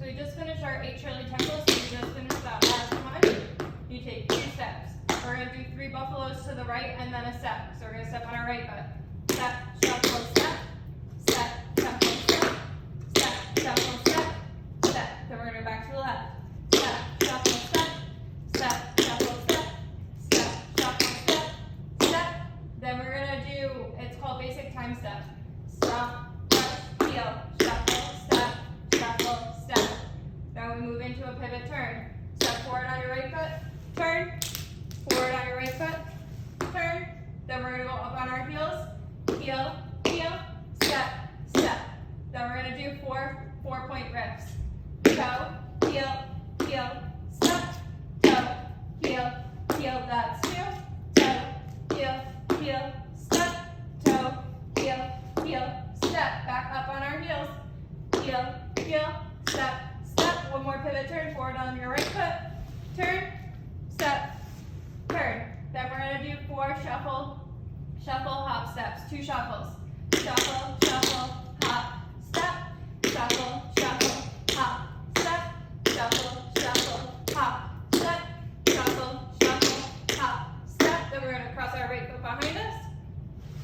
we just finished our 8 Shirley tempo, so we just finished that last one. You take 2 steps. We're going to do 3 buffaloes to the right and then a step. So we're going to step on our right foot. Step, shuffle, step, step, shuffle, step, step, shuffle, step, step. Then we're going to go back to the left. Step, shuffle, step, step, shuffle, step, step, shuffle, step, step. Then we're going to do, it's called basic time step. Stop, rush, heel, shuffle, step, shuffle, step. Then we move into a pivot turn. Step forward on your right foot, turn, forward on your right foot, turn. Then we're going to go up on our heels, heel, heel, step, step. Then we're going to do 4-point riffs. Toe, heel, heel, step, toe, heel, heel, that's 2. Toe, heel, heel, step, toe, heel, heel, step. Back up on our heels, heel, heel, step, step. One more pivot turn, forward on your right foot, turn, step, turn. Then we're going to do 4 shuffle, hop steps, 2 shuffles. Shuffle,